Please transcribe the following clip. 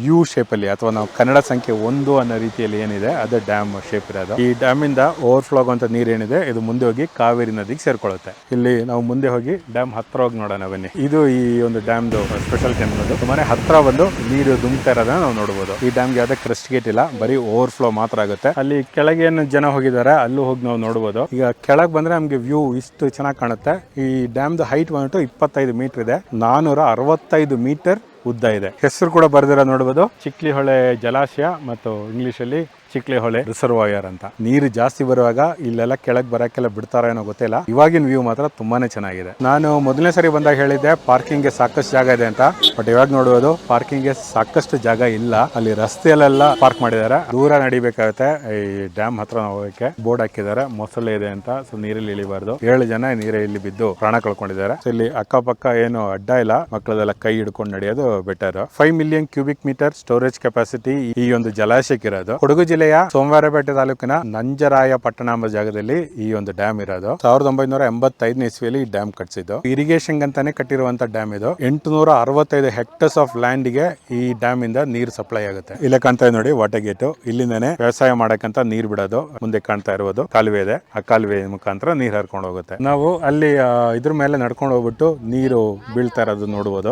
U shape ಅಲ್ಲಿ ಅಥವಾ ನಾವು ಕನ್ನಡ ಸಂಖ್ಯೆ 1 ಅನ್ನೋ ರೀತಿಯಲ್ಲಿ ಏನಿದೆ ಅದು ಡ್ಯಾಮ್ ಶೇಪ್ ಇರೋದು. ಈ ಡ್ಯಾಮ್ ಇಂದ ಓವರ್ಫ್ಲೋ ಆಗುವಂತ ನೀರೇನಿದೆ ಇದು ಮುಂದೆ ಹೋಗಿ ಕಾವೇರಿ ನದಿಗೆ ಸೇರ್ಕೊಳ್ಳುತ್ತೆ. ಇಲ್ಲಿ ನಾವು ಮುಂದೆ ಹೋಗಿ ಡ್ಯಾಮ್ ಹತ್ರ ಹೋಗಿ ನೋಡೋಣ ಬನ್ನಿ. ಇದು ಈ ಒಂದು ಡ್ಯಾಮ್ ಸ್ಪೆಷಾಲಿಟಿ ಅನ್ನೋದು ತುಂಬಾನೇ ಹತ್ರ ಬಂದು ನೀರು ಧುಮ್ತಾ ಇರೋದನ್ನ ನಾವು ನೋಡಬಹುದು. ಈ ಡ್ಯಾಮ್ಗೆ ಯಾವ್ದೇ ಕ್ರಸ್ಟ್ ಗೇಟ್ ಇಲ್ಲ, ಬರೀ ಓವರ್ಫ್ಲೋ ಮಾತ್ರ ಆಗುತ್ತೆ. ಅಲ್ಲಿ ಕೆಳಗೆ ಏನು ಜನ ಹೋಗಿದ್ದಾರೆ ಅಲ್ಲೂ ಹೋಗಿ ನಾವು ನೋಡಬಹುದು. ಈಗ ಕೆಳಗೆ ಬಂದ್ರೆ ನಮ್ಗೆ ವ್ಯೂ ಇಷ್ಟು ಚೆನ್ನಾಗಿ ಕಾಣುತ್ತೆ. ಈ ಡ್ಯಾಮ್ದು ಹೈಟ್ ಬಂದ್ಬಿಟ್ಟು 25 ಮೀಟರ್ ಇದೆ, 465 ಮೀಟರ್ ಉದ್ದ ಇದೆ. ಹೆಸರು ಕೂಡ ಬರ್ದಿರ ನೋಡಬಹುದು, ಚಿಕ್ಲಿಹೊಳೆ ಜಲಾಶಯ ಮತ್ತು ಇಂಗ್ಲಿಷ್ ಅಲ್ಲಿ ಚಿಕ್ಲಿಹೊಳೆ ರಿಸರ್ವಾಯರ್ ಅಂತ. ನೀರು ಜಾಸ್ತಿ ಬರುವಾಗ ಇಲ್ಲೆಲ್ಲ ಕೆಳಗೆ ಬರಕ್ಕೆಲ್ಲ ಬಿಡ್ತಾರ ಏನೋ ಗೊತ್ತಿಲ್ಲ. ಇವಾಗಿನ ವ್ಯೂ ಮಾತ್ರ ತುಂಬಾನೇ ಚೆನ್ನಾಗಿದೆ. ನಾನು ಮೊದಲನೇ ಸರಿ ಬಂದಾಗ ಹೇಳಿದ್ದೆ ಪಾರ್ಕಿಂಗ್ ಗೆ ಸಾಕಷ್ಟು ಜಾಗ ಇದೆ ಅಂತ, ಬಟ್ ಇವಾಗ ನೋಡಬಹುದು ಪಾರ್ಕಿಂಗ್ ಗೆ ಸಾಕಷ್ಟು ಜಾಗ ಇಲ್ಲ. ಅಲ್ಲಿ ರಸ್ತೆಯಲ್ಲೆಲ್ಲ ಪಾರ್ಕ್ ಮಾಡಿದ್ದಾರೆ, ದೂರ ನಡಿಬೇಕಾಗುತ್ತೆ. ಈ ಡ್ಯಾಮ್ ಹತ್ರ ಹೋಗಕ್ಕೆ ಬೋರ್ಡ್ ಹಾಕಿದ್ದಾರೆ, ಮೊಸಳೆ ಇದೆ ಅಂತ. ಸೊ ನೀರಲ್ಲಿ ಇಳಿಬಾರ್ದು. 7 ಜನ ನೀರಲ್ಲಿ ಬಿದ್ದು ಪ್ರಾಣ ಕಳ್ಕೊಂಡಿದ್ದಾರೆ. ಸೊ ಇಲ್ಲಿ ಅಕ್ಕಪಕ್ಕ ಏನು ಅಡ್ಡ ಇಲ್ಲ, ಮಕ್ಕಳದೆಲ್ಲ ಕೈ ಹಿಡ್ಕೊಂಡು ನಡೆಯೋದು better. 5 million cubic metre storage capacity ಈ ಒಂದು ಜಲಾಶಯಕ್ಕೆ ಇರೋದು. ಕೊಡಗು ಜಿಲ್ಲೆಯ ಸೋಮವಾರಪೇಟೆ ತಾಲೂಕಿನ ನಂಜರಾಯ ಪಟ್ಟಣ ಎಂಬ ಜಾಗದಲ್ಲಿ ಈ ಒಂದು ಡ್ಯಾಮ್ ಇರೋದು. 1985 ಇಸ್ವಿಯಲ್ಲಿ ಈ ಡ್ಯಾಮ್ ಕಟ್ಟಿಸಿದ್ದು. ಇರಿಗೇಷನ್ ಅಂತಾನೆ ಕಟ್ಟಿರುವಂತ ಡ್ಯಾಮ್ ಇದು. 865 ಹೆಕ್ಟರ್ಸ್ ಆಫ್ ಲ್ಯಾಂಡ್ ಗೆ ಈ ಡ್ಯಾಮ್ ಇಂದ ನೀರು ಸಪ್ಲೈ ಆಗುತ್ತೆ. ಇಲ್ಲೇ ಕಾಣ್ತಾ ಇದೆ ನೋಡಿ ವಾಟರ್ ಗೇಟ್, ಇಲ್ಲಿಂದಾನೆ ವ್ಯವಸಾಯ ಮಾಡಕ್ಕಂತ ನೀರು ಬಿಡೋದು. ಮುಂದೆ ಕಾಣ್ತಾ ಇರೋದು ಕಾಲುವೆ ಇದೆ, ಆ ಕಾಲುವೆ ಮುಖಾಂತರ ನೀರು ಹರ್ಕೊಂಡು ಹೋಗುತ್ತೆ. ನಾವು ಅಲ್ಲಿ ಇದ್ರ ಮೇಲೆ ನಡ್ಕೊಂಡು ಹೋಗ್ಬಿಟ್ಟು ನೀರು ಬೀಳ್ತಾ ಇರೋದು ನೋಡಬಹುದು.